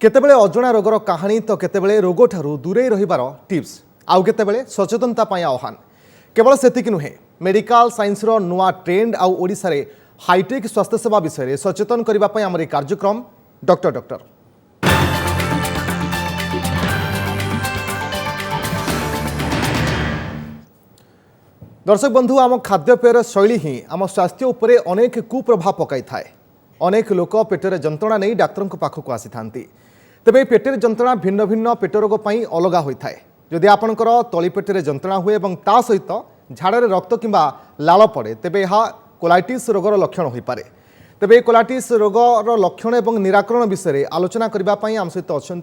केतेबेले अजଣା रोगर कहानी तो केतेबेले रोग ठारू दूरे रहिबार टिप्स आउ केतेबेले सचेतनता पई आह्वान केवल सेतिक नुहे मेडिकल साइंस रो नुआ ट्रेंड आउ ओडिसा रे हाईटेक स्वास्थ्य सेवा विषय रे सचेतन करिबा पई हमर कार्यक्रम डॉक्टर दर्शक बंधु आम खाद्यपेयर शैली ही आम स्वास्थ्य उपरे अनेक कुप्रभाव पकाई थाए। अनेक लोक पेटर जंत्रणा नहीं डाक्तर पाखक आसी थांती तेबे पेटर जंत्रणा भिन्न भिन्न पेट रोग पई अलगा होता है। जदि आपणकर तली पेटर जंत्रणा हुए और ता सहित झाड़े रक्त किंबा लाल पड़े तेबे यह कोलाइटिस रोगर लक्षण हो पारे। तेबे कोलाइटिस रोगर लक्षण और निराकरण विषय आलोचना करने आम सहित अच्छा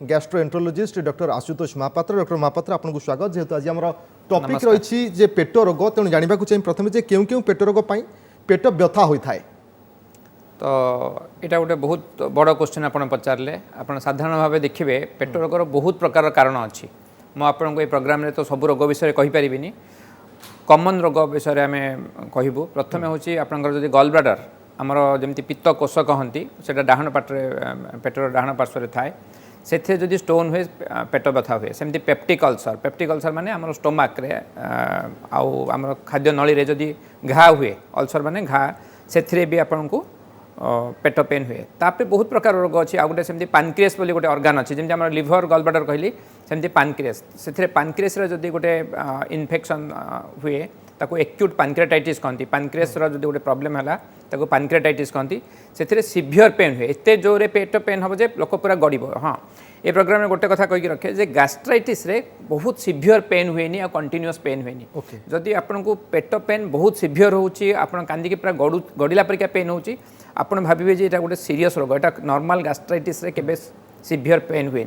gastroenterologist doctor Ashutosh Mahapatra. Doctor Mahapatra आपको स्वागत। जेहेतु आज आम टॉपिक रही जे पेट रोग तेणु जानवा चाहिए प्रथम जे क्यों क्यों पेट रोग पई पेट व्यथा होता है। तो यहाँ गोटे बहुत बड़ क्वेश्चन आप पचारे आप साधारण भाव देखिए पेट रोगर बहुत प्रकार कारण अच्छी मुझे ये प्रोग्राम रे तो सब रोग विषय कहीपरि कॉमन रोग विषय आम कहूँ। प्रथम हूँ आपंकर जब गल ब्लाडर आमर जमी पित्त कोष कहती से डाहण पाटे पेटर डाहण पार्श्व थाए से जदि स्टोन हुए पेट व्यथा हुए सेमती पेप्टिक अल्सर माने आमर स्टोमाक आउ आमर खाद्य नली जदि घा हुए अल्सर माने घा से भी आपन को पेट पेन हुए। तापर बहुत प्रकार रोग अच्छी आ गए सेमती पानक्रियास बोली गोटे ऑर्गन अच्छी जमी आम लिभर गल ब्लाडर कहली सेमती पानक्रियास से पानक्रियास जदि गोटे इन्फेक्शन हुए ताको एक्यूट पानक्रियाटाइटिस कहती। पानक्रियास जदि गोटे प्रॉब्लम है ताको पानक्रियाटाइटिस कहती से सीवियर पेन हुए एत जोरे पेट पेन हम जे लोक पूरा गड़ब। हाँ ये प्रोग्राम में गोटे कथा कहीकि रखे जे गैस्ट्राइटिस रे बहुत सीवियर पेन हुए आ कंटिन्यूअस पेन हुए। जदि आपन को पेट पेन बहुत सीवियर होची आपन कांदी पूरा गड़िला परिका पेन होची आपन भाबिबे जे एटा गोटे सीरियस रोग। एटा नॉर्मल गैस्ट्राइटिस रे केबे सीवियर पेन हुए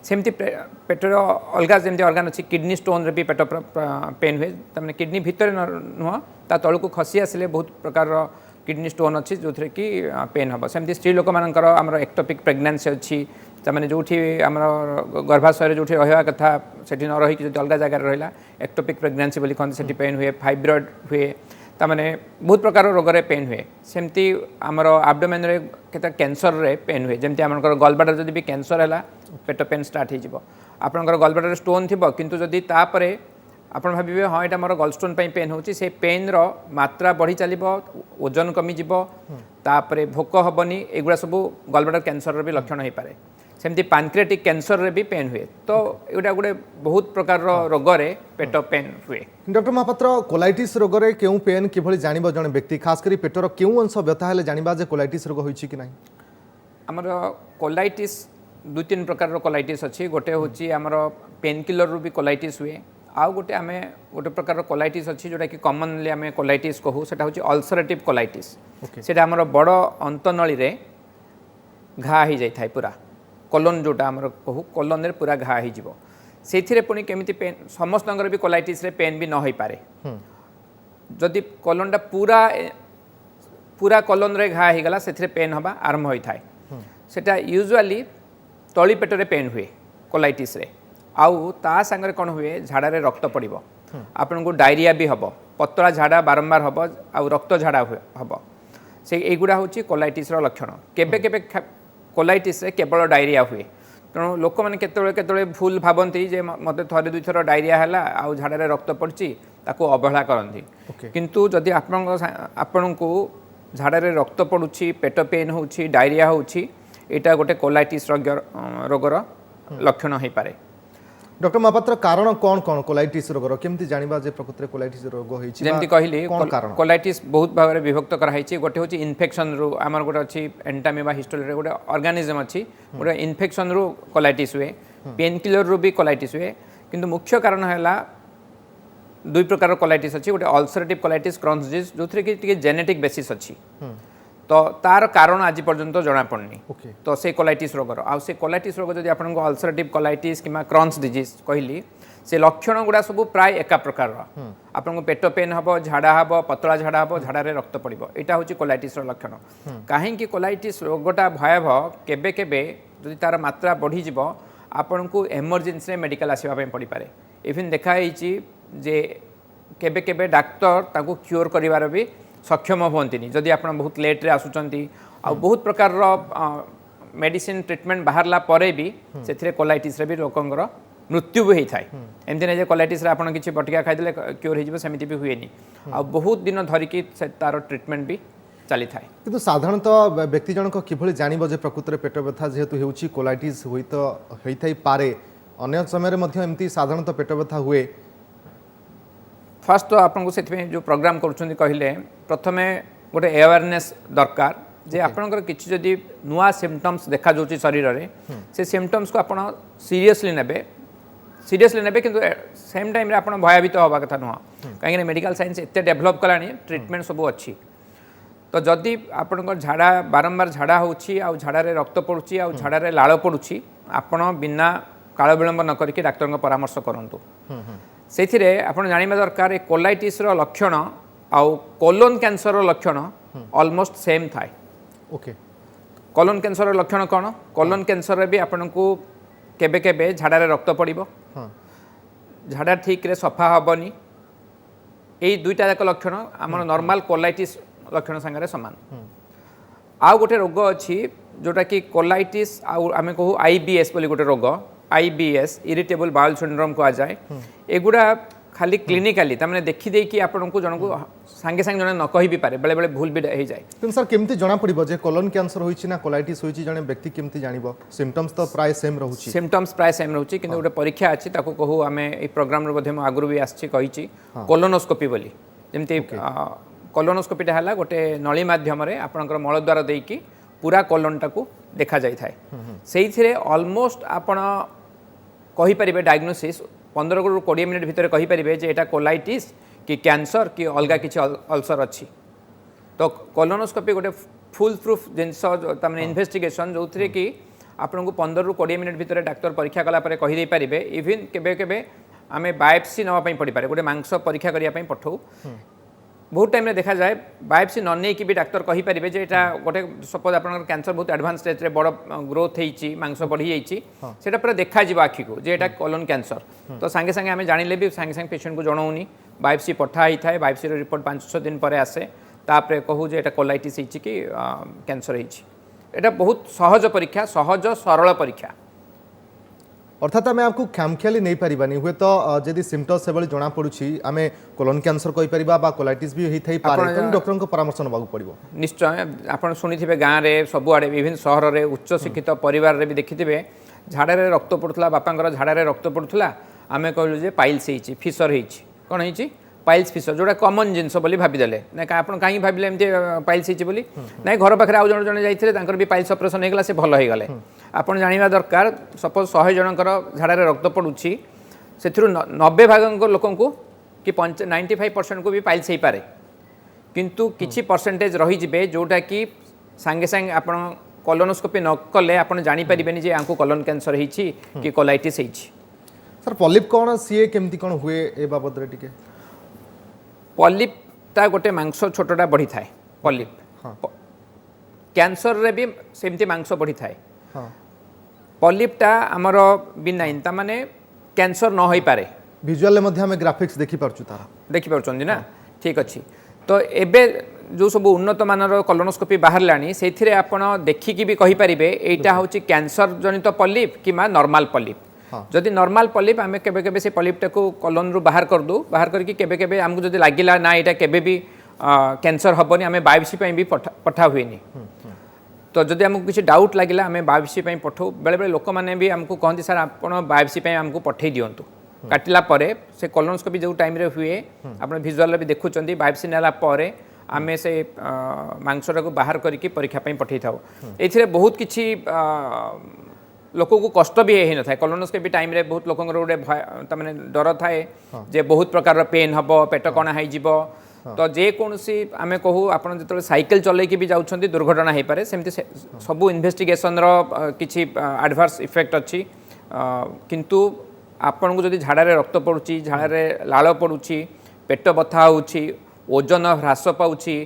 सेमती पेटर अलग जमी ऑर्गन अच्छी किडनी स्टोन रे भी पेट पेन हुए तमें किडनी भितर नुह ता तल को खसी आसिले बहुत प्रकार किडनी स्टोन अच्छी जो थे कि पेन हम। सेमती स्त्री लोक मानकर आमर एक्टोपिक प्रेगनेंसी अच्छी तमें जो आम गर्भाशय जो रहा कथा से न रही अलग जगह रहा एक्टोपिक प्रेगनेंसी बोली कहते से पेन हुए फाइब्रॉइड हुए तमें बहुत प्रकार रोग रे पेन हुए। सेमती आमर आब्डोमेन रे केते कैंसर रे पेन हुए जमी आम गल ब्लाडर जदि भी कैंसर है पेट पेन स्टार्ट हो आपंकर गल ब्लाडर स्टोन थी किंतु जदि तापर आप भाविबे हाँ यहाँ मोर गल स्टोन पेन होची से पेन रो मात्रा बढ़ी चलो ओजन कमिज तापर भोक हेनी एगुड़ा सब गल ब्लाडर कैंसर भी लक्षण हो पाए। सेमती पानक्रियाटिक कैंसर रे भी पेन हुए। तो यहाँ गोटे बहुत प्रकार रोग रे पेट पेन हुए। डॉक्टर महापात्र कोलाइटिस रोग रे क्यों पेन किभली जानिबो जने व्यक्ति खास करी पेटर क्यों अंश व्यथा हेले जानिबा जे कोलाइटिस रोग होईची कि नाही। आमर कोलाइटिस दु तीन प्रकार कोलाइटिस अच्छी गोटे हूँ आमर पेन किलर रू भी कोलाइटिस हुए आउ गोटे आम गोटे प्रकार कोलाइटिस अच्छी जोटा कि कॉमनली आम कोलाइटिस कहूँ से अल्सरेटिव कोलाइटिस से आमर बड़ अंतनली रे घा हो जाए पूरा कोलोन जोटा आमर कहूँ कोलोन रे पूरा घा हो से पुणी केमिति पेन समस्त भी कोलाइटिस रे पेन भी न हो पारे जदि कोलोनटा पूरा पूरा कोलोन रे घा हो गला से पेन हवा आरंभ होता है। सेटा यूजुअली तली पेट रे पेन हुए कोलाइटिस रे आउ ता संगे कौन हुए झाड़ा रे रक्त पड़ो आपन को डायरिया भी हम पतला झाड़ा बारंबार हम आउ रक्त झाड़ा हम से एगुड़ा हूँ कोलाइटिस लक्षण। केबे केबे कोलाइटिस रे केवल डायरिया हुए तेणु लोक मैंने केतले भूल भावती जे मत थे दुई थर डायरिया है आउ झाड़ा रे रक्त पड़ी ताको अवहेला करती किंतु जदि आपण को झाड़ा रे रक्त पड़ुछि पेट पेन होछि डायरिया होछि एटा गोटे कोलाइटिस रोगर लक्षण हो पारे। डॉक्टर महापात्र कारण कौन कौन कोलाइटिस रोगर केमती जानिबा जे प्रकृति कोलाइटिस रोग होईछि जेमती कहली कोलाइटिस बहुत भाव में विभक्त कराई गोटे हूँ इन्फेक्शन रू आमर गोटे अच्छी एंटामिबा हिस्टोरी गोटे ऑर्गेनिज्म अच्छी गोटे इन्फेक्शन रू कोलाइटिस हुए पेन किलर रू भी कोलाइटिस हुए किंतु मुख्य कारण है दुई प्रकार कोलाइटिस अच्छी गोटे अल्सरेटिव कोलाइटिस क्रॉन्स डिजीज जो थे कि जेनेटिक बेसिस अच्छी तो तार कारण आज पर्यंत जना पड़नी तो से कोलाइटिस रोगर आ से कोलाइटिस रोग जब आपको अल्सरेटिव कोलाइटिस कि क्रॉन्स डिजीज कहली से लक्षण गुड़ा सब प्राय एका प्रकार आपको पेट पेन हम झाड़ा हम पतला झाड़ा हम झाड़ा रे रक्त पड़ो यहाँ हूँ कोलाइटिस लक्षण। कहीं कोलाइटिस रोगटा भयावह केबे केबे जदि तार मात्रा बढ़ी आपन को इमरजेंसी मेडिकल आसवाई पड़ पारे। इवन देखाई जे केबे केबे डाक्तर ताको क्योर करिवार भी सक्षम होती जदि आप बहुत लेट्रे आसुँच आ बहुत प्रकार मेडिसिन ट्रिटमेंट बाहरला परे भी से कोलाइटिस भी लोकंर मृत्यु भी होता है एमती नहीं कोलाइटिस आप किसी बटिका खाईदे क्योर होमती भी हुए आ बहुत दिन धरिकी तार ट्रिटमेंट भी चली था किंतु साधारणतः व्यक्ति जनक किभली जानिबो जे प्रकृत रे पेट व्यथा जेहेतु हेउची कोलाइटिस होई पारे अन्य समय मध्य एमती साधारणतः पेट व्यथा हुए फास्ट तो आपको से जो प्रोग्राम करुँच कहले प्रथमे गोटे अवेयरनेस दरकार जे आपनकर किछि जदि नुआ सिम्पटम्स देखा जाउची शरीर रे से सिम्पटम्स को आपण सीरियसली नेबे किंतु सेम टाइम रे आपण भयभीत होबा कथा नुआ कहीं मेडिकल साइंस एते डेवलप कलानी ट्रीटमेंट सब अच्छी तो जदि आपनकर झाड़ा बारंबार झाड़ा होउची आ झाड़ा रे रक्त पड़ुची आ झाड़ा रे लाळ पड़ुची आपण बिना काल विलंब न करके डाक्टर को परामर्श करंतु सेथिरे आपण जानिबा दरकार कोलाइटिस रो लक्षण आउ कोलोन कैंसर रो लक्षण ऑलमोस्ट सेम थाए ओके कोलोन कैंसर रो लक्षण कौन कोलोन कैंसर रे भी आपण को केबे केबे झाड़ा रे रक्त पड़िबो झाड़ा ठीक रे सफा हबनी एई दुईटा जाक लक्षण आम नॉर्मल कोलाइटिस लक्षण संगे समान आउ गोटे रोग अच्छी जोटा कि कोलाइटिस आम कहू आईबीएस बोली गोटे रोग आईबीएस इरिटेबल बाउल सिंड्रोम कह जाए एगुड़ा खाली क्लिनिकाली तमाने देखी देकी आपन को जन को सांगे सांगे जने न कहि भी पारे बेले बेले भूल भी हो जाए किंतु सर केमती जना पड़िबो जे कोलोन कैंसर होइछि ना कोलाइटिस होइछि जने व्यक्ति केमती जानिबो सिम्पटम्स तो प्राय सेम रहउछि सिम्पटम्स प्राय सेम रहउछि किंतु गोटे परीक्षा अछि ताको कहू आमे ए प्रोग्राम रे मध्ये आगुरु भी आछि कहिछि कोलोनोस्कोपी बोली जेमती कोलोनोस्कोपीटा हला गोटे नली माध्यम रे आपनकर मलद्वार देकी पूरा कोलोनटा को देखा जाय थाए सेइथिरे ऑलमोस्ट आपण कहि परिबे डायग्नोसिस 15 ରୁ 20 मिनिट भितर कहि परिबे जे एटा कोलाइटिस कि कैंसर कि अलगा किछि अल्सर अछि तो कोलोनोस्कोपी गोटे फुल प्रूफ जिनस तमने इन्वेस्टिगेशन जो थरे कि आपन को 15 ରୁ 20 मिनिट भितर डॉक्टर परीक्षा कला परे कहि दे परिबे इवन केबे केबे आमे बायोप्सी नवा पई पड़ी पारे गोटे मांस परीक्षा करिया पई पठौ बहुत टाइम देखा जाए बायोप्सी न नहीं कि भी डाक्टर कहि परिबे जे एटा गोटे सपोज आपन कैंसर बहुत एडवांस स्टेज रे बड़ ग्रोथ हेछि मांस बढ़ी जाइछि सेटा पूरा देखा जिबा आखि को जे एटा कोलोन कैंसर तो संगे संगे हमें जानिले भी संगे संगे पेशेंट को जणाउनी बायोप्सी पठा ही थाए बायोप्सी रो रिपोर्ट 5-6 दिन परे आसे तापरे कहू जे एटा कोलाइटिस हेछि कि कैंसर हेछि एटा बहुत सहज परीक्षा सहज सरल परीक्षा अर्थात आम आपको खामखियाली नहीं पारिबानी हुए तो जदि सिम्पटम्स से जना पड़ुछि आमे कोलोन कैंसर कहि परिबा बा कोलाइटिस भी होई पारे तो डॉक्टर को परामर्श नबाक पड़िबो निश्चय आपण सुनिथिबे गाँ रे सबुआडे विभिन्न सहर रे उच्च शिक्षित परिवार रे भी देखिथिबे झाड़ा रे रक्त पड़ुथला बापांकर झाड़ा रे रक्त पड़ुथला आमे कहलु जे पाइल्स हेछि फिशर हेछि कोन हेछि पाइल्स फिशर जोड़ा कॉमन जिनस बोली भाबीदेले ना आपण काई भाबिले एमती पाइल्स हेछि बोली ना घर पाखरे आउ जण जण जाइथिले तांकर भी पाइल्स ऑपरेशन हेगला से भल हेगले आपण जानिबा दरकार सपोज 100 जनकर झाड़ा रे रक्त पड़ुछि सेथिरु 90 भागंक लोकंकु कि 95% को भी पाइल्स हेइ पारे किंतु किछि परसेंटेज रही जिबे जोटा कि संगे संगे आपण कोलोनोस्कोपी न कले आपण जानि परिबेनी जे आंकु कोलोन कैंसर हेछि कि कोलाइटिस हेछि सर पॉलिप कोन सीए केमती कोन हुए ए बाबद रे टिके पॉलिपटा गोटे मांस छोटटा बढ़ी थाए पॉलिप कैंसर रे भी सेमती मांस बढ़ी थाए पॉलिपटा आमर बिनाइन ता माने कैंसर न होई पारे विजुअल मध्ये हमें ग्राफिक्स देखि परछु तार देखि परछन ना ठीक अछि तो एबे जो सब उन्नत मानर कोलोनोस्कोपी बाहर लानी सेथिरे आपण देखिकी भी कहि परिबे एटा होची कैंसर जनित पॉलिप किमा नॉर्मल पॉलिप जदि नॉर्मल पॉलिप आमे केबे केबे से पॉलिपटा को कोलोन रु बाहर कर दू बाहर करके केबे केबे हमको जदि लागिला ना एटा केबे भी कैंसर हबनी आमे बायोप्सी पई भी पठा हुएनी तो जदि हमको किसी डाउट लगिला आमे बायोप्सी पई पठौ बेले बेले लोक माने भी हमको कहंती सर आपण बायोप्सी पई हमको पठै दियंतु काटिला परे से कोलोनोस्कोपी जो टाइम रे हुए आपण विजुअल भी देखुचंती बायोप्सी नेला परे आमे से मांसटा को बाहर करके परीक्षा पई पठै थाउ एथिरे बहुत किछि लोक को कष्ट भी है न था कोलोनोस्कोपी टाइम रे बहुत लोक गोटे तमाने डर थाए जे बहुत प्रकार पेन हबो पेट कणा है जीवो तो जे कोनसी आमे कहू आपण जतले साइकिल चले कि भी जाउछंती दुर्घटना हे पारे सेमती सब इन्वेस्टिगेशन रो किछि एडवर्स इफेक्ट अछि किंतु आपण को जदि झाड़ा रे रक्त पड़ुछि झाड़ा रे लाळ पड़ुछि पेट बथा होउछि ओजन ह्रास पाउछि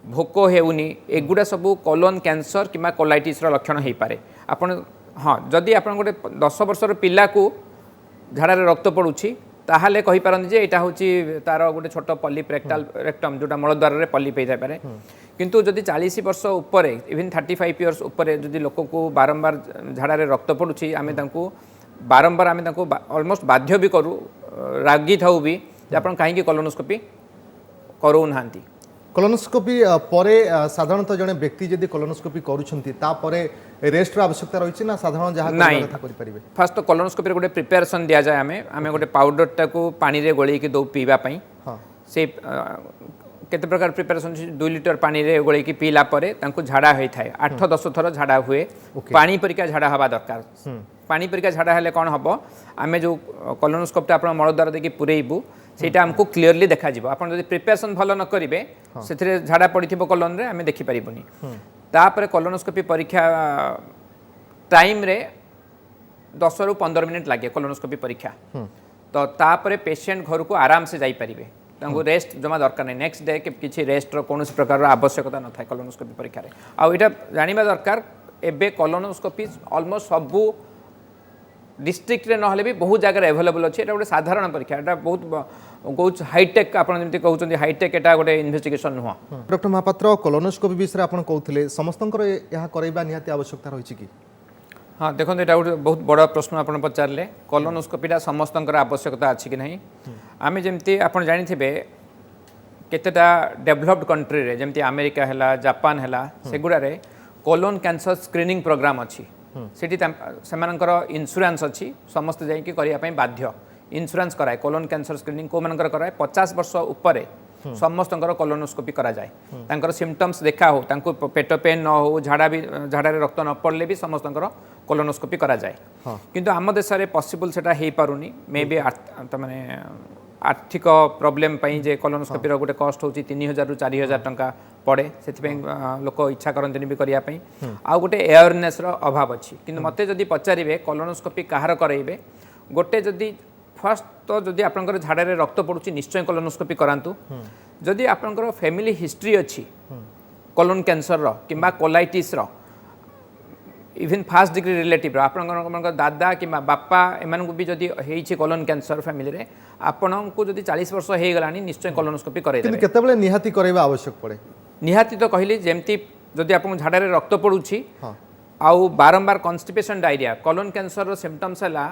भोक हेउनी एगुडा सब कोलोन कैंसर किमा कोलाइटिस रो लक्षण हे पारे आपण हाँ जदि आप गोटे 10 वर्षर पिला को झाड़ा रे रक्त पड़ुछि ताहाले कहि पारन जे एटा होची तार गोटे छोट पॉलिप रेक्टम जोटा मलद्वार रे पॉलिप हेइ थाइ पारे किंतु जदि 40 वर्ष उपरे इवन 35 इयर्स उपरे जदि लोक को बारंबार झाड़ारे रक्त पड़ुछि आमे तांको बारंबार आमे तांको ऑलमोस्ट बाध्य भी करू रागी थाउ भी आपण काहे कोलोनोस्कोपी करू नांती कोलोनोस्कोपी परे साधारणतः जने व्यक्ति जदि कोलोनोस्कोपी करूछंती ता परे रेस्ट रो आवश्यकता रहिछि ना साधारण जहा कथा करि परिबे फर्स्ट तो कोलोनोस्कोपी गोटे प्रिपरेशन दिया जाय आमे गोटे पाउडर टाको पानी रे गोळी के दो पीवा पई हां से केते प्रकार प्रिपरेशन 2 लिटर पानी रे गोळी के पीला परे तांको झाड़ा होई थाए 8-10 थर झाड़ा हुए पानी परिका झाड़ा हवा दरकार पानी परिका झाड़ा हेले कोन हबो आमे जो कोलोनोस्कोपी आपण मळ द्वारा देखि पुरेइबु सेटा हमको क्लियरली देखा जिवो आपण जदि प्रिपरेशन भलो न करिवे सेथिरे झाड़ा पडिथिबो कोलोन रे आमे देखि परिबुनी तापरे कोलोनोस्कोपी परीक्षा टाइम रे 10 रु 15 मिनिट लागे कोलोनोस्कोपी परीक्षा तो तापरे पेशेंट घर को आराम से जाई परिबे तांको रेस्ट जमा दरकार नै नेक्स्ट डे के किछि रेस्ट रो कोनोस प्रकार रो आवश्यकता न थाय कोलोनोस्कोपी परीक्षा रे आ एटा जानिबा दरकार एबे कोलोनोस्कोपी ऑलमोस्ट सबु डिस्ट्रिक्ट रे नहले भी बहुत जगह अवेलेबल अछि एटा गोटे साधारण परीक्षा एटा बहुत हाईटेक आपण जेमति कहउछन्ती हाईटेक एटा गोटे इन्वेस्टिगेशन नुह डॉक्टर महापात्र कोलोनोस्कोपी विषय आपण कहउथिले समस्तंकर यहा करैबा निहाती आवश्यकता रहिछि कि हाँ देखो एटा गोटे बहुत बड़ प्रश्न आपण पचारले कोलोनोस्कोपीटा समस्तंकर आवश्यकता अछि कि नहीं आमे जेमति आपण जानिथिबे केतेटा डेवलप्ड कंट्री रे जेमति अमेरिका हैला जापान हैला सेगुडा रे कोलोन कैंसर स्क्रीनिंग प्रोग्राम अछि सेठी सेमानकर इंश्योरेंस अछि समस्त जाई कि करिया पई बाध्य इंश्योरेंस कराए कोलोन कैंसर स्क्रीनिंग को मानकर कराए 50 वर्ष उपरे समस्तंकर कोलोनोस्कोपी करा जाए तांकर सिम्पटम्स देखा हो तांको पेट पेन न हो झाड़ा रे रक्त न पड़ले भी समस्तंकर कोलोनोस्कोपी करा जाए किंतु आम देश रे पॉसिबल सेटा हे पारुनी मे बी माने आर्थिक प्रॉब्लम पई जे कोलोनोस्कोपी रो गोटे कॉस्ट होची 3000 रु 4000 टंका पड़े से लोक इच्छा करते भी करने आउ गोटे अवेयरनेस रो अभाव अच्छी किंतु मते जदि पचारे कोलोनोस्कोपी कहार कराइबे गोटे जदि फर्स्ट तो जदि आपनकर झाड़ा रे रक्त पड़ुची निश्चय कोलोनोस्कोपी करांतु जदि आपनकर फैमिली हिस्ट्री अच्छी कोलोन कैंसर रो किंबा कोलाइटिस रो इवन फास्ट डिग्री रिलेटिव रो आपनकर दादा किंबा बापा एमान को भी जदि हेइछि कोलोन कैंसर फैमिली रे आपन को जदि 40 वर्ष हे गलानी निश्चय कोलोनोस्कोपी करे किंतु केतेबेले निहाती करैबा आवश्यक पड़े निहाती तो कहली जेमती जदि आपन झाड़ा रे रक्त पड़ुछि आउ बारंबार कॉन्स्टिपेशन डायरिया कोलोन कैंसर रो सिम्पटम्स हला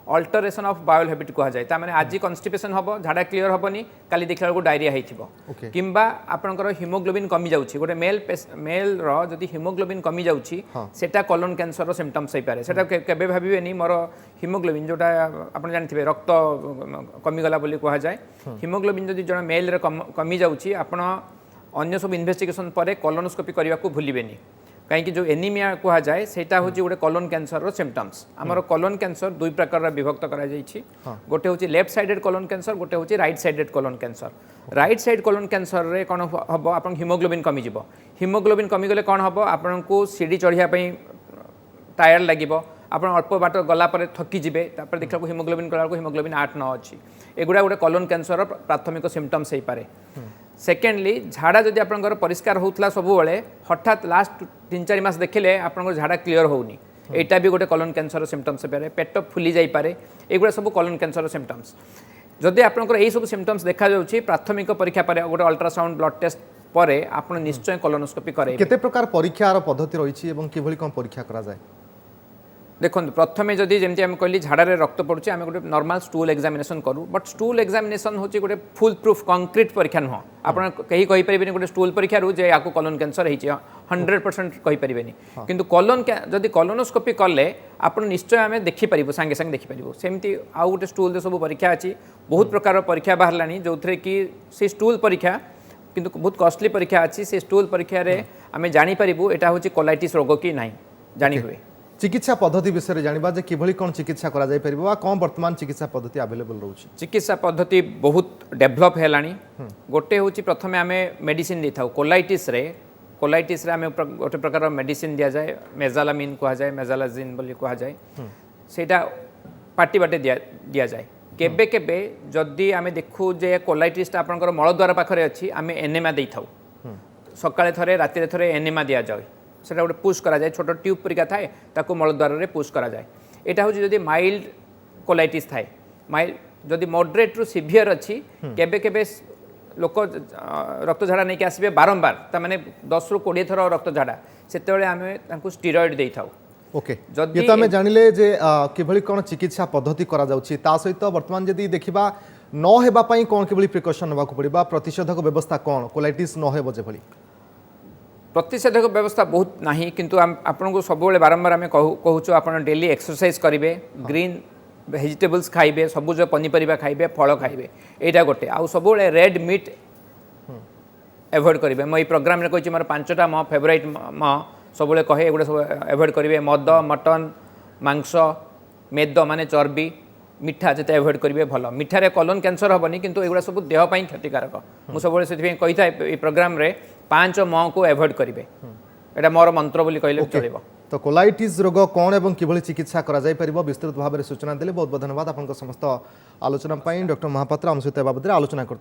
अल्टरेशन ऑफ बायोल हैबिट कहा जाए तामाने आज कॉन्स्टिपेशन हबो झाड़ा क्लियर हबनी काली देखला को डायरिया हेइथिबो किंबा आपनकर हीमोग्लोबिन कमी जाउछि गोटे मेल रो जदि हीमोग्लोबिन कमी जाउछि सेटा कोलोन कैंसर रो सिम्पटम्स होई पारे सेटा केबे भाबिबेनी मोर हीमोग्लोबिन जोटा आपन जानथिबे रक्त कमी गला बोली कहा जाए हीमोग्लोबिन जदि जण मेल रे कमी जाउछि आपन अन्य सब इन्वेस्टिगेशन परे कोलोनोस्कोपी करबा को भूलिबेनी कहीं जो एनीमिया कहा जाए सेटा होची गोटे कोलोन कैंसर रो सिम्पटम्स हमर कोलोन कैंसर दुई प्रकार विभक्त करा जाइछि गोटे होची लेफ्ट साइडेड कोलोन कैंसर गोटे होची right sided colon cancer right side colon cancer रे कोन हबो आपन हीमोग्लोबिन कमी जिवो हीमोग्लोबिन कमी गले कोन हबो आपन को सीडी चढ़िया पई टायर लागिवो आपन अल्प बाट गला पर थकी जिवे तापर देखला को हीमोग्लोबिन कला को हीमोग्लोबिन 8-9 अछि एगुडा गोटे कोलोन कैंसर रो प्राथमिक सिम्पटम्स हेई पारे सेकेंडली झाड़ा जदि आपनकर परिष्कार होतला सब बेले हठात लास्ट 3-4 मास देखले आपनकर झाड़ा क्लियर होउनी एटा भी गोटे कोलोन कैंसर सिम्पटम्स पारे पेट फुली जाई पारे एगुडा सब कोलोन कैंसर सिम्पटम्स जदि आपनकर एई सब सिम्पटम्स देखा जाउची प्राथमिक परीक्षा पारे गोटे अल्ट्रासाउंड ब्लड टेस्ट परे आपन निश्चय कोलोनोस्कोपी करे केते प्रकार परीक्षार पद्धति रहिछि एवं किभली कोन परीक्षा करा जाय देखो प्रथमे जदि जमती आम कहली झाड़ा रे रक्त पड़ुछि आम गोटे नॉर्मल स्टूल एग्जामिनेशन करू बट स्टूल एग्जामिनेशन होछि गोटे फुल प्रूफ कंक्रीट परीक्षा नुह आपन कहीं कहि परिबेनी गोटे स्टूल परीक्षा रु जे याको कोलोन कैंसर हेछि 100% कहि परिबेनी किंतु कोलोन जदि कोलोनोस्कोपी करले आपन निश्चय आमे देखि परिबो संगे संगे देखि परिबो सेमती आउ गोटे स्टूल दे सब परीक्षा अछि बहुत प्रकार परीक्षा बाहरलानी जोथरे कि से स्टूल परीक्षा किंतु बहुत कॉस्टली परीक्षा अछि से स्टूल परीक्षा रे आमे जानि परिबो एटा होछि कोलाइटिस रोग कि नाही जानि हुए चिकित्सा पद्धति विषय जानिबा जे किभली कोन चिकित्सा करा जाय परिबो आ कोन वर्तमान चिकित्सा पद्धति अवेलेबल रहउछि चिकित्सा पद्धति बहुत डेवलप हेलानी गोटे होछि प्रथमे आमे मेडिसिन देथाउ कोलाइटिस रे आमे गोटे प्रकार मेडिसिन दिया जाय मेजालामिन कहा जाय मेजालाजिन बोली कहा जाय सेटा पार्टी बाटे दिया जाय केबे केबे जदि आमे देखु जे कोलाइटिस ता आपनकर मलद्वार पाखरे अछि आमे एनेमा देथाउ सकाळे थरे राति रे थरे एनेमा दिया जाय सेटा गोटे पुश करा जाए छोट ट्यूब परिका थाए ताको मलद्वार रे पुश करा जाए एटा होची जदि माइल्ड कोलाइटिस थाए माइल्ड जदि मॉडरेट रु सिवियर अछि केबे केबे लोक रक्त झाड़ा नहीं आसबे बारंबार ताने 10 ରୁ 20 थर रक्त झाड़ा से आम स्टीरॉइड दे था ओके जदि- ये तो आम जानिले जे किभली कौन चिकित्सा पद्धति करा जाउछि ता सहित वर्तमान जदि देखिबा न हेबा पई कौन किभली प्रिकॉशन होबा पड़िबा प्रतिषेधक व्यवस्था कौन कोलाइटिस न हेबो जे भली प्रतिषेधक व्यवस्था बहुत नहीं किंतु आपन को सब बारंबार आम कहूँ आप डेली एक्सरसाइज करेंगे ग्रीन भेजिटेबल्स खाइबे सबुज पनीपरिया खाइबे फल खाइबे यहाँ गोटे आउ सब रेड मीट एवॉइड करेंगे मैं प्रोग्राम में कही मोर 5टा मो फेवरेट मो सब कहे एगुड़ा सब एवॉइड करेंगे मद मटन मांस मेद माने चर्बी मिठा जिते एवॉइड करेंगे भल मिठारे कॉलोन कैंसर हेनी किंतु एगुड़ा सब देह पर क्षतिकारक मुझे सब कही था प्रोग्राम रे 5 मो को एवॉइड करेंगे एटा मोर मंत्र बोली कहले चलिबो तो कोलाइटिस रोग कौन एवं किभली चिकित्सा करा जाय परिबो विस्तृत भाव में सूचना देले बहुत बहुत धन्यवाद आपन समस्त आलोचना डॉक्टर महापात्र आम सहित बाबद आलोचना करथिले।